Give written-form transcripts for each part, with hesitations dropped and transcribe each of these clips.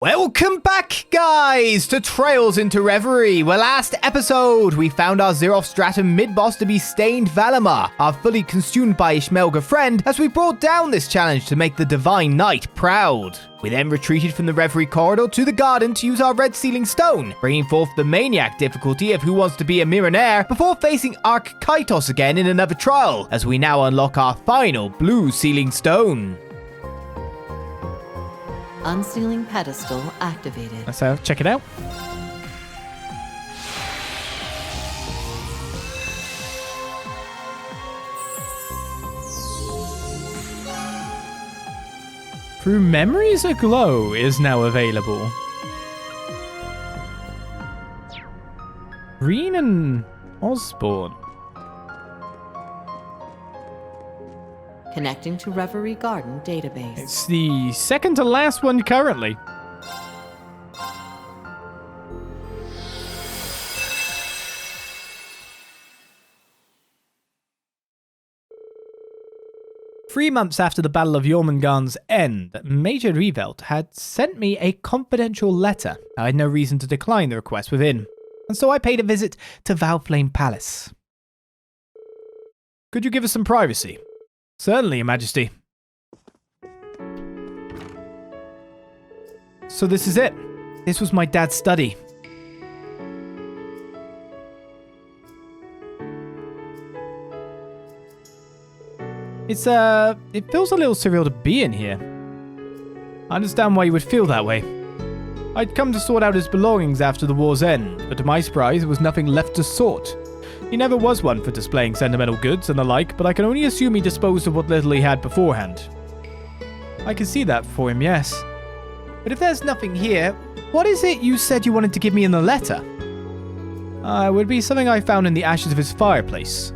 Welcome back, guys, to Trails into Reverie, where last episode we found our Zeroth Stratum mid-boss to be Stained Valimar, our fully consumed by Ishmelga friend, as we brought down this challenge to make the Divine Knight proud. We then retreated from the Reverie Corridor to the garden to use our red sealing stone, bringing forth the maniac difficulty of Who Wants to Be a Millionaire before facing Arc Kaitos again in another trial, as we now unlock our final blue sealing stone. Unsealing pedestal activated. So check it out. Through Memories Aglow is now available. Rean and Osborne. Connecting to Reverie Garden database. It's the second to last one currently. Three months after the Battle of Jormungand's end, Major Revelt had sent me a confidential letter. I had no reason to decline the request within, and so I paid a visit to Valflame Palace. Could you give us some privacy? Certainly, Your Majesty. So this is it. This was my dad's study. It feels a little surreal to be in here. I understand why you would feel that way. I'd come to sort out his belongings after the war's end, but to my surprise, there was nothing left to sort. He never was one for displaying sentimental goods and the like, but I can only assume he disposed of what little he had beforehand. I can see that for him, yes. But if there's nothing here, what is it you said you wanted to give me in the letter? It would be something I found in the ashes of his fireplace.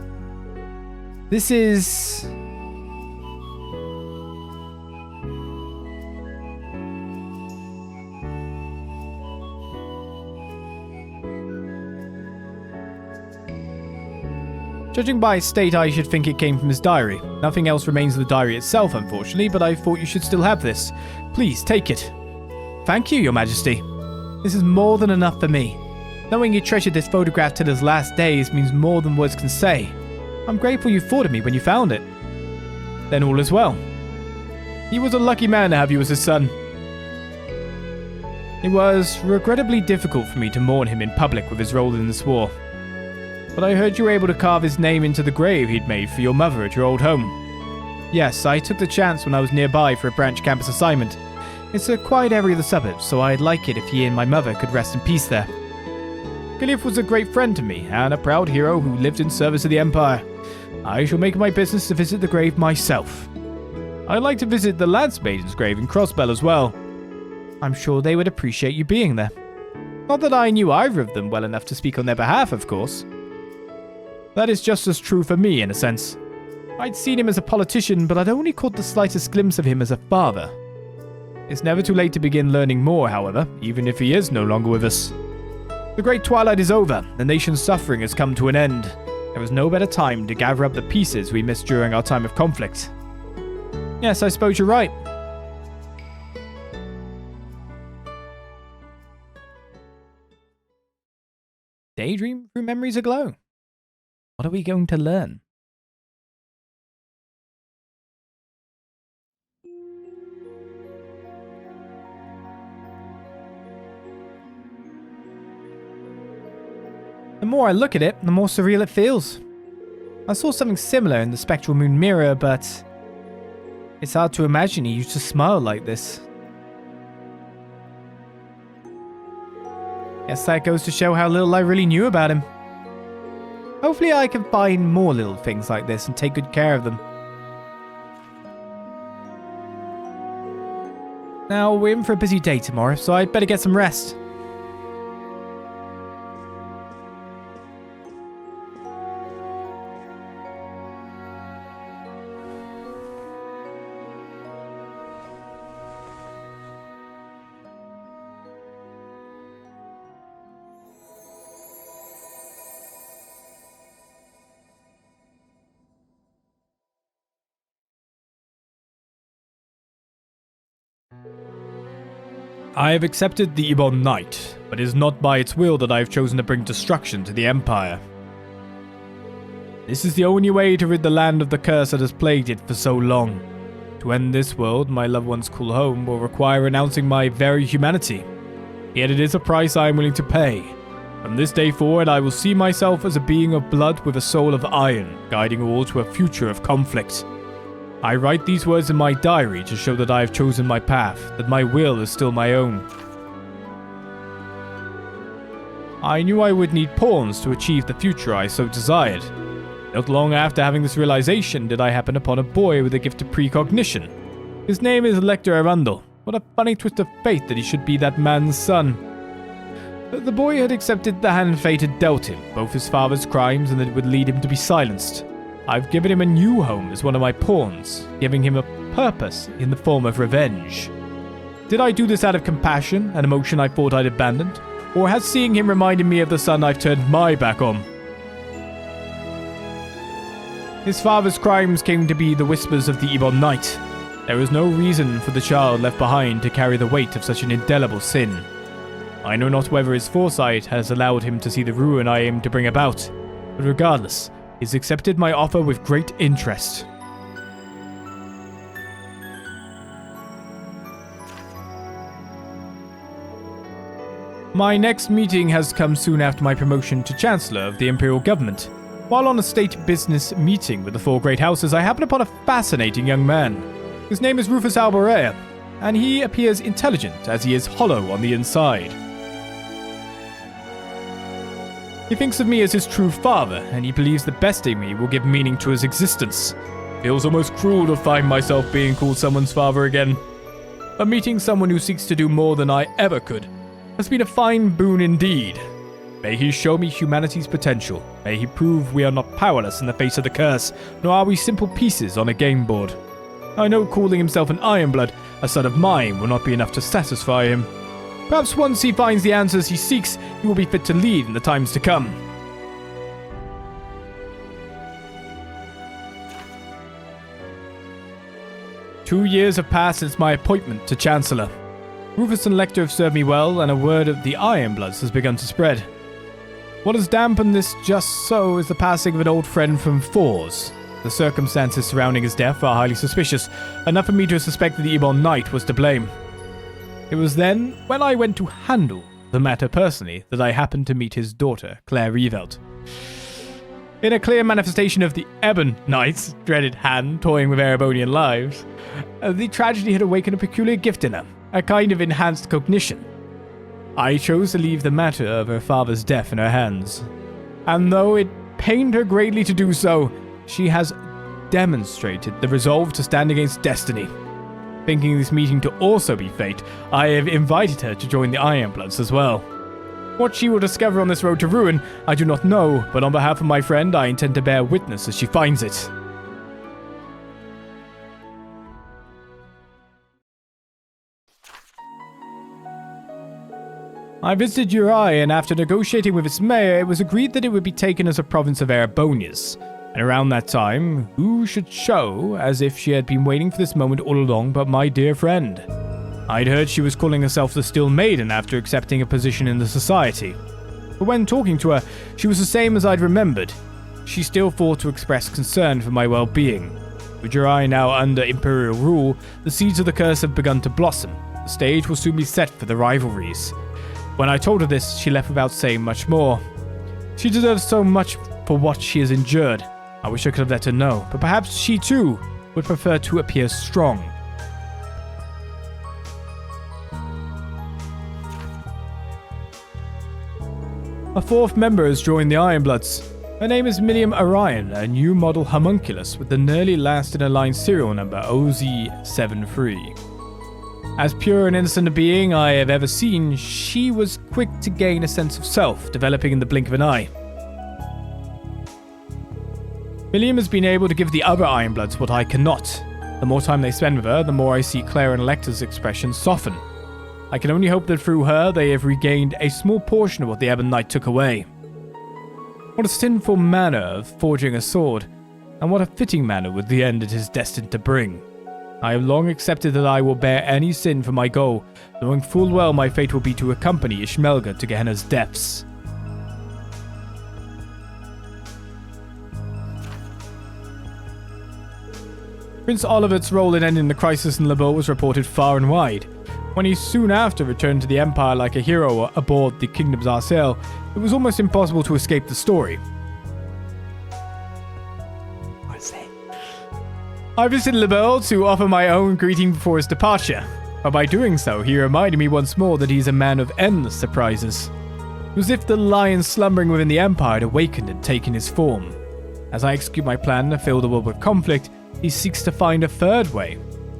This is... Judging by its state, I should think it came from his diary. Nothing else remains of the diary itself, unfortunately, but I thought you should still have this. Please, take it. Thank you, Your Majesty. This is more than enough for me. Knowing you treasured this photograph till his last days means more than words can say. I'm grateful you thought of me when you found it. Then all is well. He was a lucky man to have you as his son. It was regrettably difficult for me to mourn him in public with his role in this war. But I heard you were able to carve his name into the grave he'd made for your mother at your old home. Yes, I took the chance when I was nearby for a branch campus assignment. It's a quiet area of the suburbs, so I'd like it if he and my mother could rest in peace there. Giliath was a great friend to me, and a proud hero who lived in service of the Empire. I shall make it my business to visit the grave myself. I'd like to visit the Lance Maiden's grave in Crossbell as well. I'm sure they would appreciate you being there. Not that I knew either of them well enough to speak on their behalf, of course. That is just as true for me, in a sense. I'd seen him as a politician, but I'd only caught the slightest glimpse of him as a father. It's never too late to begin learning more, however, even if he is no longer with us. The Great Twilight is over. The nation's suffering has come to an end. There was no better time to gather up the pieces we missed during our time of conflict. Yes, I suppose you're right. Daydream through Memories Aglow. What are we going to learn? The more I look at it, the more surreal it feels. I saw something similar in the Spectral Moon Mirror, but it's hard to imagine he used to smile like this. Guess that goes to show how little I really knew about him. Hopefully I can find more little things like this and take good care of them. Now, we're in for a busy day tomorrow, so I'd better get some rest. I have accepted the Ebon Knight, but it is not by its will that I have chosen to bring destruction to the Empire. This is the only way to rid the land of the curse that has plagued it for so long. To end this world, my loved ones' cool home, will require renouncing my very humanity. Yet it is a price I am willing to pay. From this day forward, I will see myself as a being of blood with a soul of iron, guiding all to a future of conflict. I write these words in my diary to show that I have chosen my path, that my will is still my own. I knew I would need pawns to achieve the future I so desired. Not long after having this realization did I happen upon a boy with a gift of precognition. His name is Lector Arundel. What a funny twist of fate that he should be that man's son. The boy had accepted the hand fate had dealt him, both his father's crimes and that it would lead him to be silenced. I've given him a new home as one of my pawns, giving him a purpose in the form of revenge. Did I do this out of compassion, an emotion I thought I'd abandoned? Or has seeing him reminded me of the son I've turned my back on? His father's crimes came to be the whispers of the Ebon Knight. There was no reason for the child left behind to carry the weight of such an indelible sin. I know not whether his foresight has allowed him to see the ruin I aim to bring about, but regardless, he's accepted my offer with great interest. My next meeting has come soon after my promotion to Chancellor of the Imperial Government. While on a state business meeting with the four great houses, I happened upon a fascinating young man. His name is Rufus Alborea, and he appears intelligent as he is hollow on the inside. He thinks of me as his true father, and he believes the best in me will give meaning to his existence. Feels almost cruel to find myself being called someone's father again. But meeting someone who seeks to do more than I ever could has been a fine boon indeed. May he show me humanity's potential. May he prove we are not powerless in the face of the curse, nor are we simple pieces on a game board. I know calling himself an Ironblood, a son of mine, will not be enough to satisfy him. Perhaps once he finds the answers he seeks, he will be fit to lead in the times to come. Two years have passed since my appointment to Chancellor. Rufus and Lecter have served me well, and a word of the Ironbloods has begun to spread. What has dampened this just so is the passing of an old friend from Fours. The circumstances surrounding his death are highly suspicious, enough for me to suspect that the Ebon Knight was to blame. It was then, when I went to handle the matter personally, that I happened to meet his daughter, Claire Revelt. In a clear manifestation of the Ebon Knight's dreaded hand toying with Erebonian lives, the tragedy had awakened a peculiar gift in her, a kind of enhanced cognition. I chose to leave the matter of her father's death in her hands, and though it pained her greatly to do so, she has demonstrated the resolve to stand against destiny. Thinking this meeting to also be fate, I have invited her to join the Ironbloods as well. What she will discover on this road to ruin, I do not know, but on behalf of my friend, I intend to bear witness as she finds it. I visited Uri, and after negotiating with its mayor, it was agreed that it would be taken as a province of Erebonia's. And around that time, who should show as if she had been waiting for this moment all along but my dear friend? I'd heard she was calling herself the Still Maiden after accepting a position in the society. But when talking to her, she was the same as I'd remembered. She still thought to express concern for my well-being. With Uri now under Imperial rule, the seeds of the curse have begun to blossom. The stage will soon be set for the rivalries. When I told her this, she left without saying much more. She deserves so much for what she has endured. I wish I could have let her know, but perhaps she too would prefer to appear strong. A fourth member has joined the Ironbloods. Her name is Miriam Orion, a new model homunculus with the nearly last in her line serial number OZ73. As pure and innocent a being I have ever seen, she was quick to gain a sense of self, developing in the blink of an eye. Miriam has been able to give the other Ironbloods what I cannot. The more time they spend with her, the more I see Claire and Lecter's expressions soften. I can only hope that through her they have regained a small portion of what the Ebon Knight took away. What a sinful manner of forging a sword, and what a fitting manner would the end it is destined to bring. I have long accepted that I will bear any sin for my goal, knowing full well my fate will be to accompany Ishmelga to Gehenna's depths. Prince Oliver's role in ending the crisis in Labo was reported far and wide. When he soon after returned to the Empire like a hero aboard the Kingdom's Arsail, it was almost impossible to escape the story. I visited Labo to offer my own greeting before his departure, but by doing so, he reminded me once more that he is a man of endless surprises. It was as if the lion slumbering within the Empire had awakened and taken his form. As I execute my plan to fill the world with conflict, he seeks to find a third way.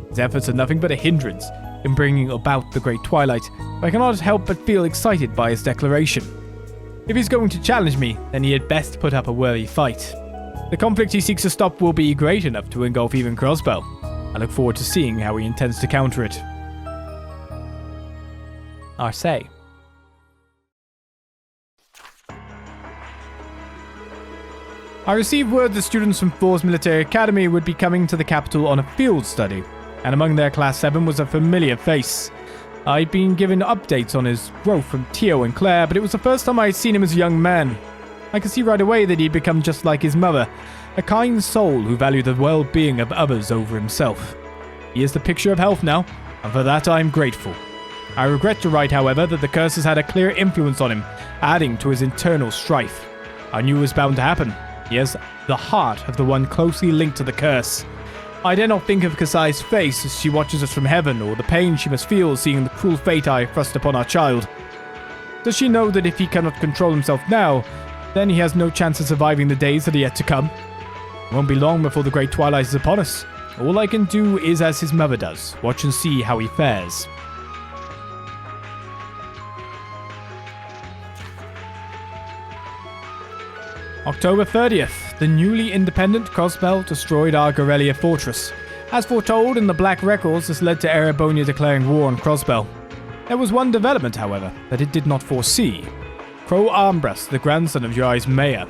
His efforts are nothing but a hindrance in bringing about the Great Twilight, but I cannot help but feel excited by his declaration. If he's going to challenge me, then he had best put up a worthy fight. The conflict he seeks to stop will be great enough to engulf even Crossbell. I look forward to seeing how he intends to counter it. Arsail. I received word that students from Thor's Military Academy would be coming to the capital on a field study, and among their Class 7 was a familiar face. I'd been given updates on his growth from Tio and Claire, but it was the first time I had seen him as a young man. I could see right away that he'd become just like his mother, a kind soul who valued the well-being of others over himself. He is the picture of health now, and for that I am grateful. I regret to write, however, that the curse has had a clear influence on him, adding to his internal strife. I knew it was bound to happen. He has the heart of the one closely linked to the curse. I dare not think of Kasai's face as she watches us from heaven, or the pain she must feel seeing the cruel fate I thrust upon our child. Does she know that if he cannot control himself now, then he has no chance of surviving the days that are yet to come? It won't be long before the Great Twilight is upon us. All I can do is as his mother does, watch and see how he fares. October 30th, the newly independent Crossbell destroyed our Gorelia fortress. As foretold in the Black Records, this led to Erebonia declaring war on Crossbell. There was one development, however, that it did not foresee. Crow Armbrust, the grandson of Jai's mayor.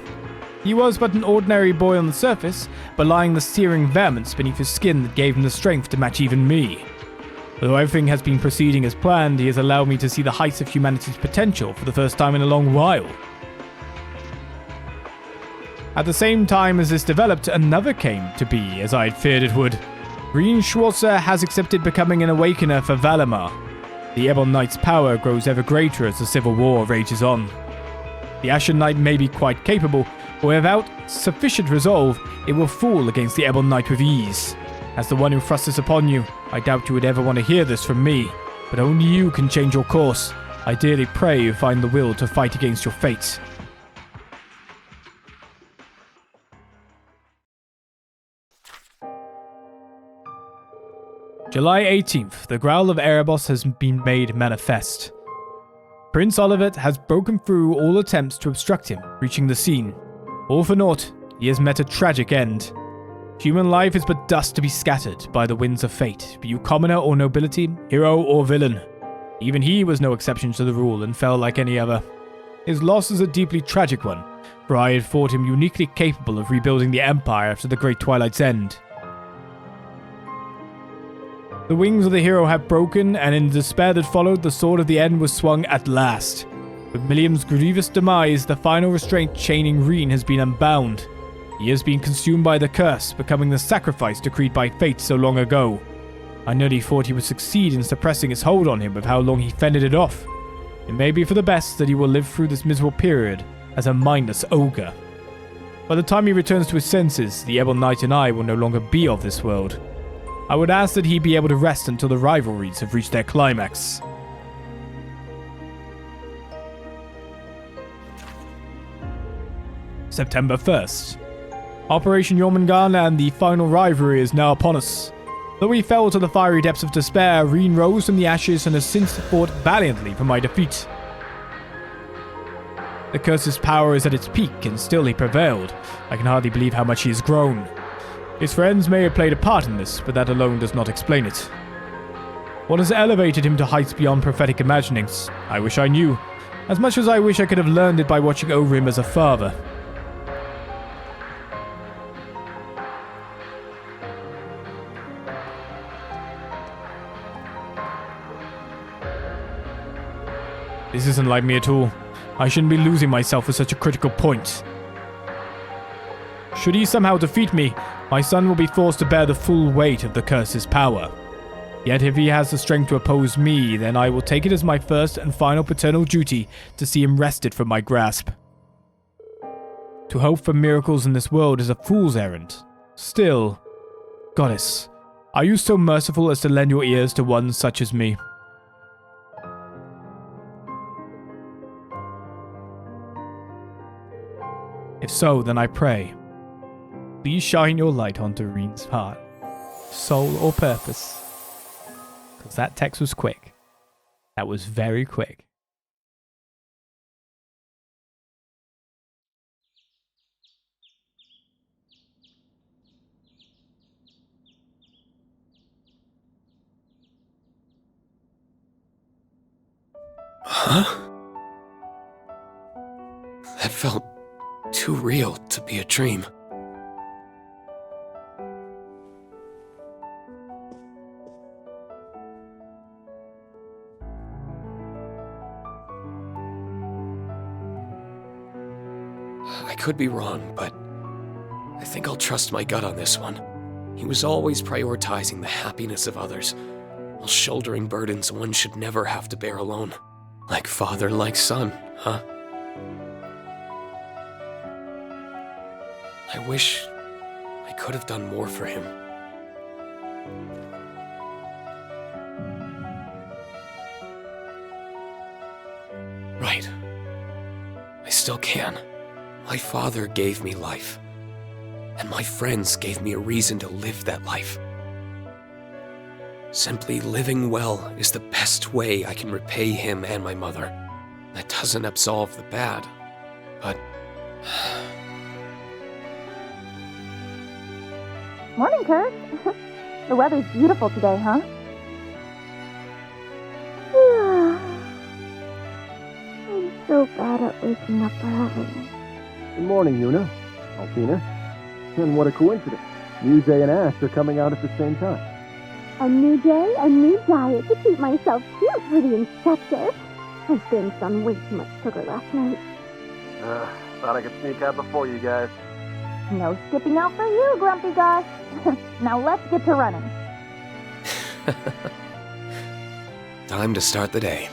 He was but an ordinary boy on the surface, belying the searing vehemence beneath his skin that gave him the strength to match even me. Although everything has been proceeding as planned, he has allowed me to see the heights of humanity's potential for the first time in a long while. At the same time as this developed, another came to be, as I had feared it would. Rean Schwarzer has accepted becoming an awakener for Valimar. The Ebon Knight's power grows ever greater as the civil war rages on. The Ashen Knight may be quite capable, but without sufficient resolve, it will fall against the Ebon Knight with ease. As the one who thrusts this upon you, I doubt you would ever want to hear this from me, but only you can change your course. I dearly pray you find the will to fight against your fate. July 18th, the growl of Erebos has been made manifest. Prince Olivet has broken through all attempts to obstruct him, reaching the scene. All for naught, he has met a tragic end. Human life is but dust to be scattered by the winds of fate, be you commoner or nobility, hero or villain. Even he was no exception to the rule and fell like any other. His loss is a deeply tragic one, for I had thought him uniquely capable of rebuilding the Empire after the Great Twilight's end. The wings of the hero have broken, and in the despair that followed, the sword of the end was swung at last. With Milliam's grievous demise, the final restraint chaining Rean has been unbound. He has been consumed by the curse, becoming the sacrifice decreed by fate so long ago. I nearly thought he would succeed in suppressing his hold on him with how long he fended it off. It may be for the best that he will live through this miserable period as a mindless ogre. By the time he returns to his senses, the Ebon Knight and I will no longer be of this world. I would ask that he be able to rest until the rivalries have reached their climax. September 1st. Operation Jormungand and the final rivalry is now upon us. Though we fell to the fiery depths of despair, Rean rose from the ashes and has since fought valiantly for my defeat. The curse's power is at its peak, and still he prevailed. I can hardly believe how much he has grown. His friends may have played a part in this, but that alone does not explain it. What has elevated him to heights beyond prophetic imaginings? I wish I knew, as much as I wish I could have learned it by watching over him as a father. This isn't like me at all. I shouldn't be losing myself at such a critical point. Should he somehow defeat me, my son will be forced to bear the full weight of the curse's power. Yet if he has the strength to oppose me, then I will take it as my first and final paternal duty to see him wrested from my grasp. To hope for miracles in this world is a fool's errand. Still, Goddess, are you so merciful as to lend your ears to one such as me? If so, then I pray, please shine your light onto Rean's heart, soul, or purpose. Because that text was quick. That was very quick. Huh? That felt too real to be a dream. I could be wrong, but I think I'll trust my gut on this one. He was always prioritizing the happiness of others, while shouldering burdens one should never have to bear alone. Like father, like son, huh? I wish I could have done more for him. Right. I still can. My father gave me life, and my friends gave me a reason to live that life. Simply living well is the best way I can repay him and my mother. That doesn't absolve the bad, but... Morning, Kurt. The weather's beautiful today, huh? I'm so bad at waking up early. Good morning, Yuna, Alfina. And what a coincidence. Muse and Ash are coming out at the same time. A new day, a new diet to keep myself cute for the inspector. I binged on way too much sugar last night. Thought I could sneak out before you guys. No skipping out for you, Grumpy Gus. Now let's get to running. Time to start the day.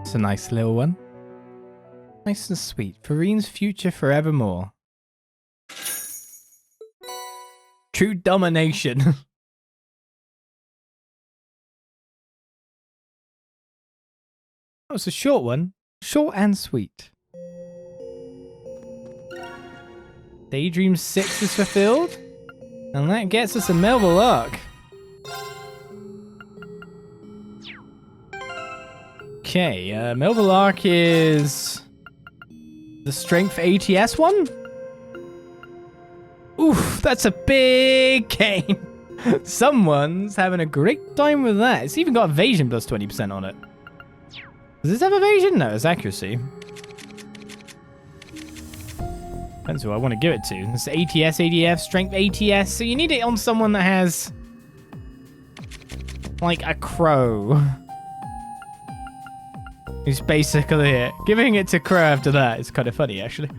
It's a nice little one. Nice and sweet. For Rean's future forevermore. True domination. Oh, it's a short one. Short and sweet. Daydream 6 is fulfilled. And that gets us a Melville arc. Okay, Melville arc is the strength ATS one? Oof, that's a big gain. Someone's having a great time with that. It's even got evasion plus 20% on it. Does this have evasion? No, it's accuracy. Depends who I want to give it to. It's ATS, ADF, strength ATS. So you need it on someone that has like a crow. He's basically it. Giving it to Crow after that is kind of funny, actually.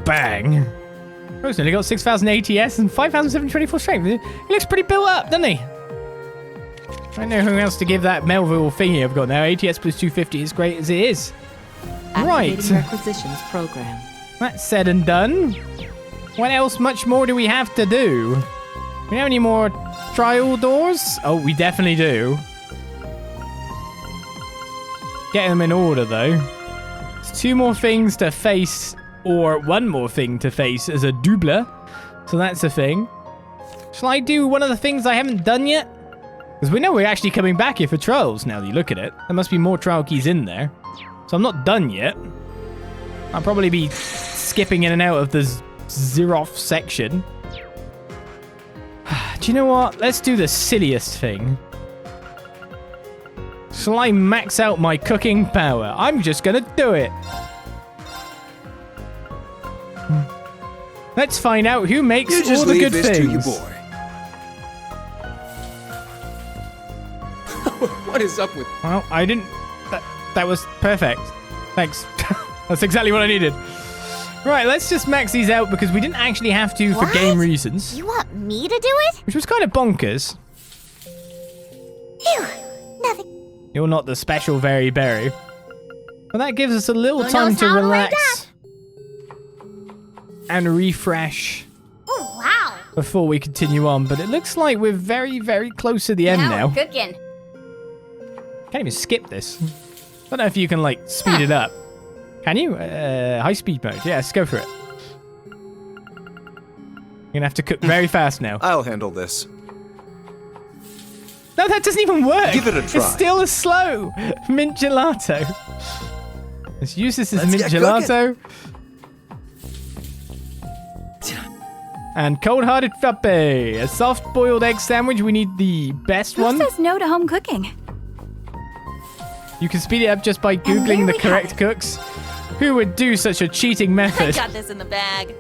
Bang! Crow's nearly got 6,000 ATS and 5,724 strength. He looks pretty built up, doesn't he? I don't know who else to give that Melville thingy I've got now. ATS plus 250 is great as it is. Activating Right. requisitions program. That's said and done. What else much more do we have to do? We have any more trial doors? Oh, we definitely do. Get them in order, though. There's 2 more things to face, or 1 more thing to face as a double. So that's a thing. Shall I do one of the things I haven't done yet? Because we know we're actually coming back here for trials now that you look at it. There must be more trial keys in there. So I'm not done yet. I'll probably be skipping in and out of the Zeroth section. Do you know what? Let's do the silliest thing. Shall I max out my cooking power? I'm just gonna do it. Let's find out who makes all the good things. To you, boy. What is up with... Well, I didn't... That was perfect. Thanks. That's exactly what I needed. Right, let's just max these out because we didn't actually have to for game reasons. You want me to do it? Which was kind of bonkers. Phew, nothing. You're not the special very berry. But that gives us a little time to relax and refresh Oh, wow. before we continue on. But it looks like we're very, very close to the end now. Cooking. Can't even skip this. Don't know if you can, like, speed it up. Can you? High speed mode. Yeah, let's go for it. You're gonna have to cook very fast now. I'll handle this. No, that doesn't even work. Give it a try. It's still as slow. Mint gelato. Let's use this as mint gelato. And cold-hearted frappe. A soft-boiled egg sandwich. We need the best one. Who says no to home cooking? You can speed it up just by Googling the correct cooks. Who would do such a cheating method? I got this in the bag.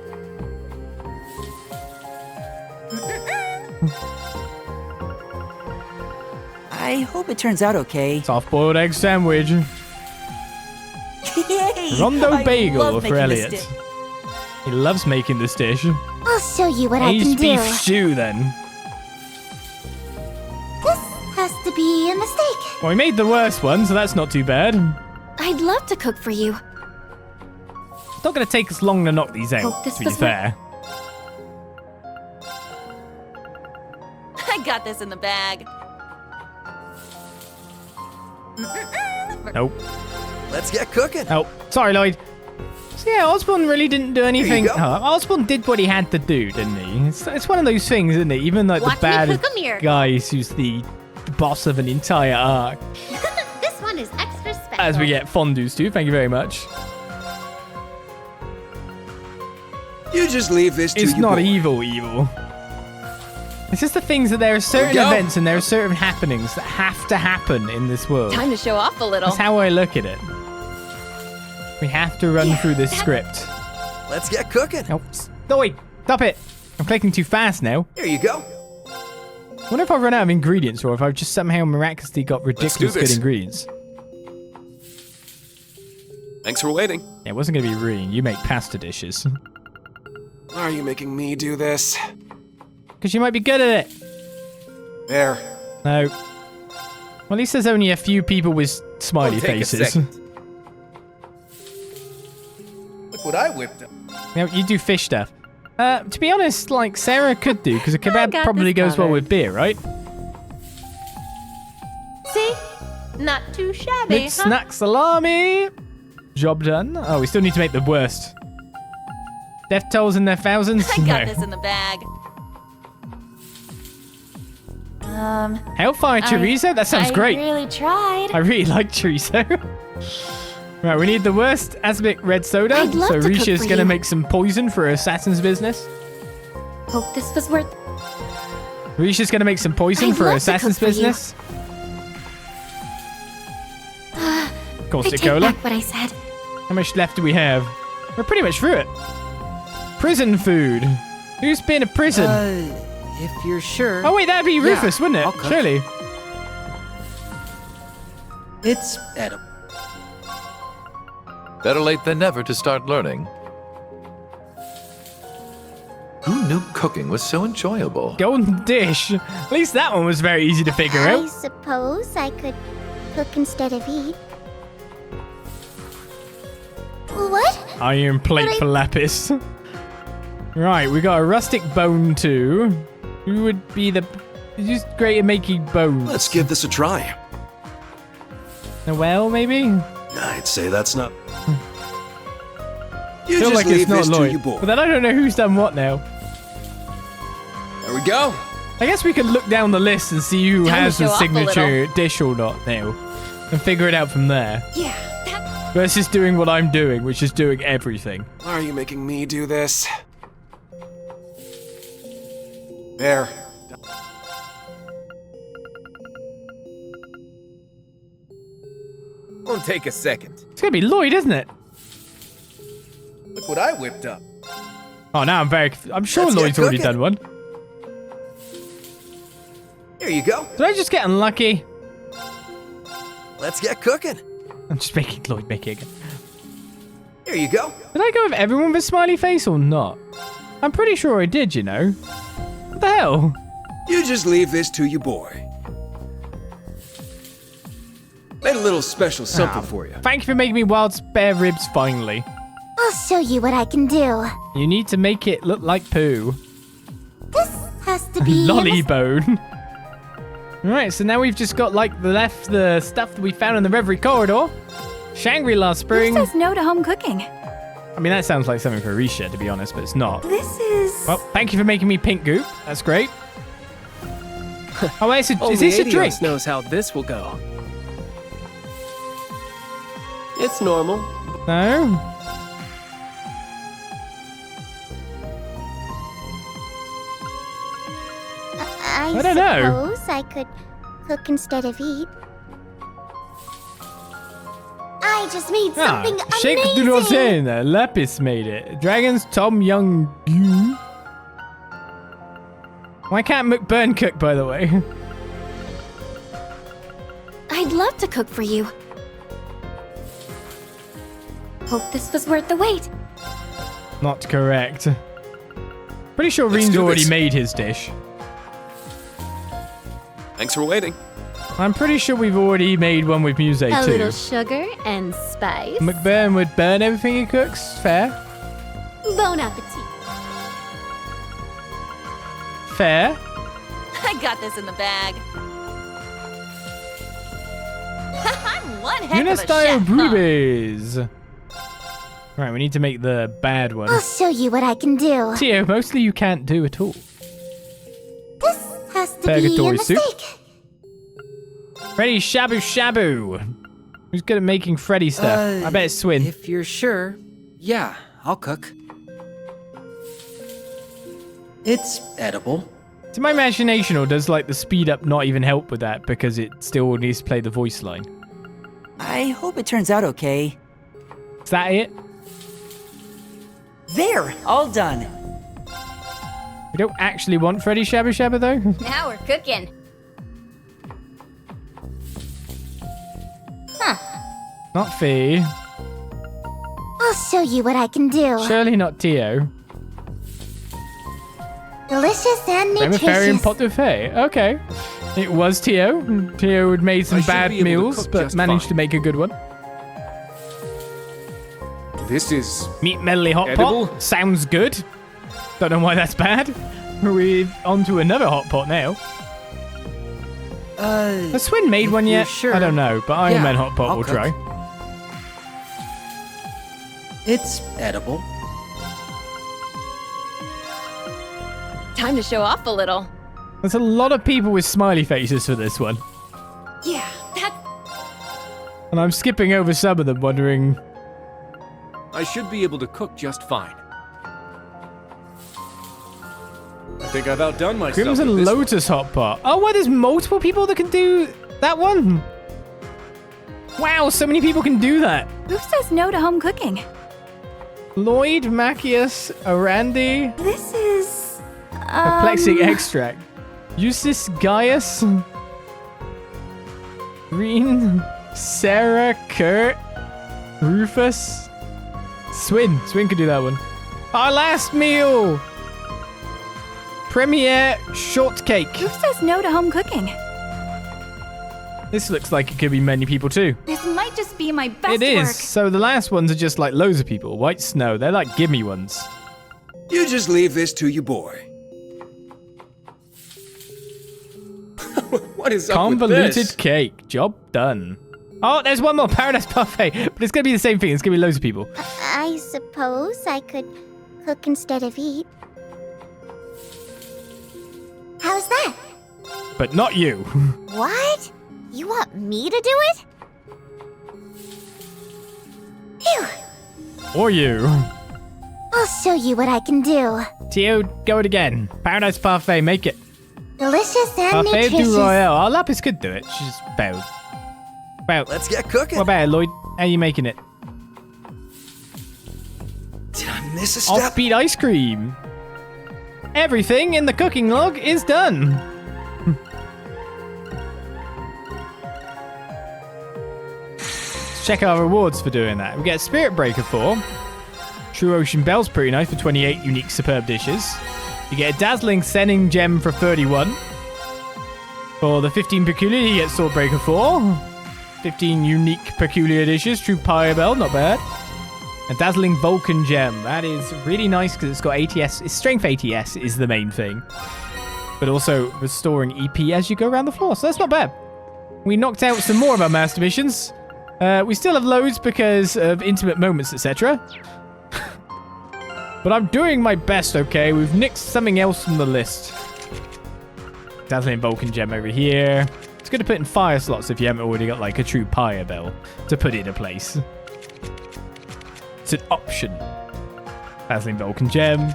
I hope it turns out okay. Soft-boiled egg sandwich. Yay! Rondo I bagel love for making this Elliot. dish. He loves making this dish. I'll show you what I can Aged do. beef stew, then. This has to be a mistake. Well, we made the worst one, so that's not too bad. I'd love to cook for you. It's not going to take us long to knock these out, Hope this to be was fair. I got this in the bag. Nope. Let's get cooking. Oh, sorry, Lloyd. So yeah, Osborne really didn't do anything. go. Osborne did what he had to do, didn't he? It's one of those things, isn't it? Even like Watch the me bad cook a miracle. guy who's the boss of an entire arc. This one is extra special. As we get fondues too, thank you very much. You just leave this to It's you, not boy. evil. It's just the things that there are certain go. events and there are certain happenings that have to happen in this world. Time to show off a little. That's how I look at it. We have to run through this script. Let's get cooking. Oh, Lloyd, stop it. I'm clicking too fast now. Here you go. I wonder if I've run out of ingredients or if I've just somehow miraculously got ridiculous good this. ingredients. Thanks for waiting. Yeah, it wasn't going to be Rean. You make pasta dishes. Why are you making me do this? Because you might be good at it. There. No. Well, at least there's only a few people with smiley Won't take a faces. second. Look what I whipped up. No, you do fish stuff. To be honest, like, Sarah could do, because a kebab got probably this goes well covered. with beer, right? See? Not too shabby, Good snack salami. Job done. Oh, we still need to make the worst. Death tolls in their thousands? I got No. this in the bag. Hellfire chorizo? That sounds great. Really tried. I really like chorizo. Right, we need the worst Asbic red soda. I'd love So to cook Risha's for gonna you. make some poison for Assassin's business. Hope this was worth. Risha's gonna make some poison I'd for love to Assassin's cook for you. business. I Caustic take Cola. back what I said. How much left do we have? We're pretty much through it. Prison food. Who's been to prison? If you're sure. Oh wait, that'd be Rufus, wouldn't I'll it? cook. Surely. It's edible. Better late than never to start learning. Who knew cooking was so enjoyable? Golden dish. At least that one was very easy to figure I out. suppose I could cook instead of eat. What? Iron plate But I- for Lapis. Right, we got a rustic bone too. Who would be the... Who's great at making bones? Let's give this a try. Noelle, maybe? I'd say that's not. I You feel just like leave it's not this to Lloyd. you, boy. But then I don't know who's done what now. There we go. I guess we could look down the list and see who Time to has the show off a signature dish or not now. And figure it out from there. Yeah, that... Versus doing what I'm doing, which is doing everything. Why are you making me do this? There. Won't take a second. It's gonna be Lloyd, isn't it? Look what I whipped up. Oh, now I'm sure Let's get Lloyd's already cooking. done one. Here you go. Did I just get unlucky? Let's get cooking. I'm just making Lloyd make it again. Here you go. Did I go with everyone with a smiley face or not? I'm pretty sure I did, you know. What the hell? You just leave this to your boy. Made a little special something for you. Thank you for making me wild spare ribs finally. I'll show you what I can do. You need to make it look like poo. This has to be Lolly bone. Alright, so now we've just got like the stuff that we found in the Reverie Corridor. Shangri-La Spring. Who says no to home cooking? I mean, that sounds like something for Risha, to be honest, but it's not. This is... Well, thank you for making me pink goop. That's great. Oh, wait, is this a drink? knows how this will go. It's normal. No? I don't know. suppose I could cook instead of eat. I just made something Shake du amazing. rosin. Lapis made it. Dragon's Tom Young. Why can't McBurn cook, by the way? I'd love to cook for you. Hope this was worth the wait. Not correct. Pretty sure Let's Rean's do already this. made his dish. Thanks for waiting. I'm pretty sure we've already made one with Muse A too. little sugar and spice. McBurn would burn everything he cooks. Fair. Bon appetit. Fair. I got this in the bag. I'm one heck Yuna of a style chef, huh? boobies. Right, we need to make the bad one. I'll show you what I can do. Tio, mostly you can't do at all. This has to Purgatory be a soup. mistake. Freddy Shabu Shabu. Who's good at making Freddy stuff? I bet it's Swin. If you're sure, yeah, I'll cook. It's edible. To my imagination, or does like the speed up not even help with that because it still needs to play the voice line? I hope it turns out okay. Is that it? There, all done. We don't actually want Freddy Shabu Shabu though. Now we're cooking. Not Fee. I'll show you what I can do. Surely not Tio. Delicious and I'm a fairy and nutritious. pot de fay. Okay. It was Tio. Tio had made some I should bad be able to meals, cook but just managed fine. to make a good one. This is Meat medley hot Edible? pot. Sounds good. Don't know why that's bad. We're on to another hot pot now. Has Swin made if one you're yet? sure. I don't know, but Iron Yeah, Man hot pot I'll will cook. try. It's edible. Time to show off a little. There's a lot of people with smiley faces for this one. Yeah, that... And I'm skipping over some of them, wondering... I should be able to cook just fine. I think I've outdone myself. Crimson with this one. Lotus hot pot. Oh, well, there's multiple people that can do that one? Wow, so many people can do that. Who says no to home cooking? Lloyd, Macias, Arandi, This is... Perplexing Extract, Eustace, Gaius, Rean, Sarah, Kurt, Rufus, Swin. Swin could do that one. Our last meal! Premiere shortcake. Who says no to home cooking? This looks like it could be many people too. This might just be my best It is. work. So the last ones are just like loads of people. White snow. They're like gimme ones. You just leave this to your boy. What is up with Convoluted this? cake. Job done. Oh, there's one more Paradise Buffet, but it's gonna be the same thing. It's gonna be loads of people. I suppose I could cook instead of eat. How's that? but not you. What? You want me to do it? Phew. Or you. I'll show you what I can do. Tio, go it again. Paradise Parfait, make it. Delicious and Parfait nutritious. du Royale. Oh, Lapis could do it. She's bowed. Well, Let's get cooking. what about it, Lloyd? How are you making it? Did I miss a step? Offbeat ice cream. Everything in the cooking log is done. Let's check our rewards for doing that. We get Spirit Breaker 4. True Ocean Bell's pretty nice for 28 unique superb dishes. You get a Dazzling Sending Gem for 31. For the 15 peculiar, you get Sword Breaker 4. 15 unique peculiar dishes. True Pyre Bell, not bad. A Dazzling Vulcan Gem. That is really nice because it's got ATS. Its strength ATS is the main thing. But also restoring EP as you go around the floor. So that's not bad. We knocked out some more of our master missions. We still have loads because of intimate moments, etc. But I'm doing my best, okay? We've nicked something else from the list. Dazzling Vulcan Gem over here. It's good to put in fire slots if you haven't already got like a true Pyre Bell to put in a place. It's an option. Dazzling Vulcan Gem.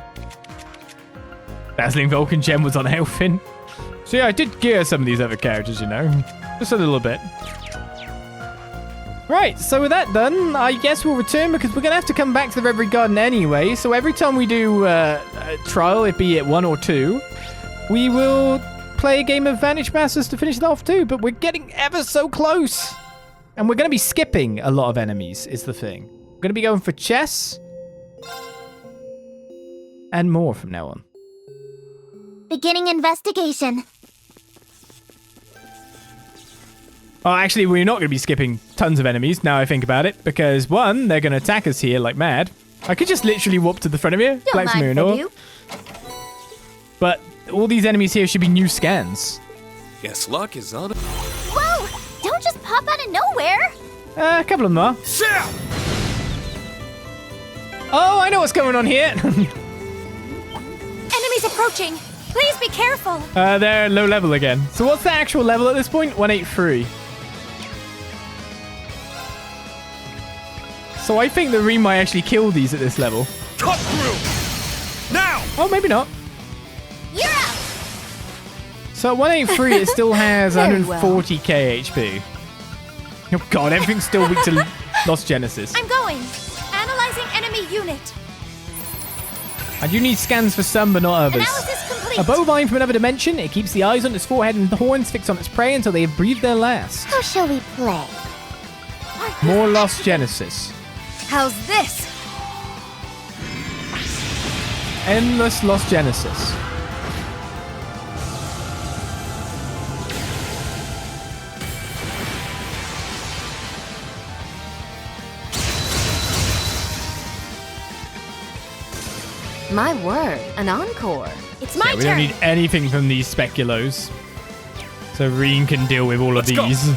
Dazzling Vulcan Gem was on Elfin. So yeah, I did gear some of these other characters, you know. Just a little bit. Right, so with that done, I guess we'll return because we're going to have to come back to the Reverie Garden anyway. So every time we do a trial, it be it 1 or 2, we will play a game of Vanish Masters to finish it off too. But we're getting ever so close. And we're going to be skipping a lot of enemies is the thing. We're going to be going for chess and more from now on. Beginning investigation. Oh, actually, we're not going to be skipping tons of enemies, now I think about it, because, one, they're going to attack us here like mad. I could just literally warp to the front of here, Don't like mind for you. But all these enemies here should be new scans. Guess luck is on. Whoa! Don't just pop out of nowhere! A couple of them are. Oh, I know what's going on here. Enemies approaching. Please be careful. They're low level again. So what's the actual level at this point? 183. So I think the Rean might actually kill these at this level. Cut through! Now! Oh, maybe not. You're out! So at 183, it still has Very well. 140k HP. Oh god, everything's still weak to Lost Genesis. I'm going. Analyzing enemy unit. I do need scans for some, but not others. Analysis complete. A bovine from another dimension. It keeps the eyes on its forehead and the horns fixed on its prey until they have breathed their last. How shall we play? More Lost Genesis. How's this? Endless Lost Genesis. My word, an encore. It's my We don't turn. need anything from these speculos. So Rean can deal with all of Let's go. these. In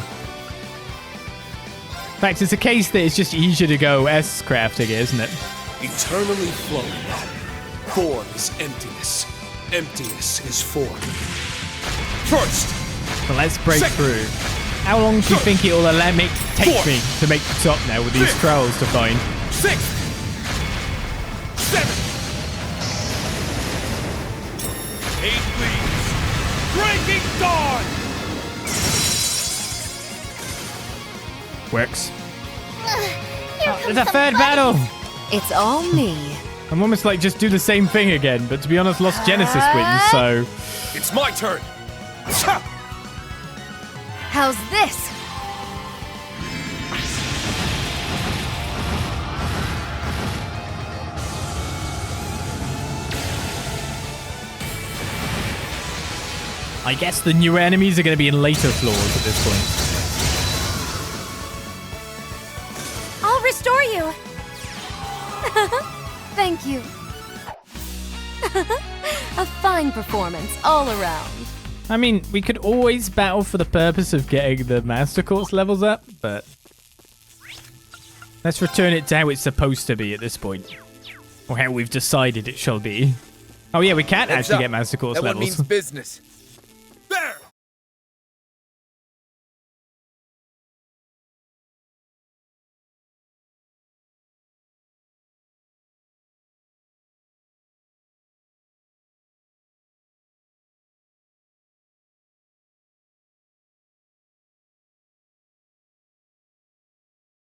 fact, it's a case that it's just easier to go S-crafting, isn't it? Eternally flowing. Form is emptiness. Emptiness is form. First! So let's break Second. through. How long do you think it'll take Four. me to make the top now with these Fifth. trolls to find? 6! 7! 8 leaves! Breaking dawn! Works. Here comes It's a the third fight. battle! It's all me. I'm almost like just do the same thing again, but to be honest, Lost Genesis wins, so... It's my turn! How's this? I guess the new enemies are going to be in later floors at this point. I'll restore you. Thank you. A fine performance all around. I mean, we could always battle for the purpose of getting the Master Course levels up, but... let's return it to how it's supposed to be at this point. Or how we've decided it shall be. Oh yeah, we can't Heads actually up. get Master Course That one levels. means business.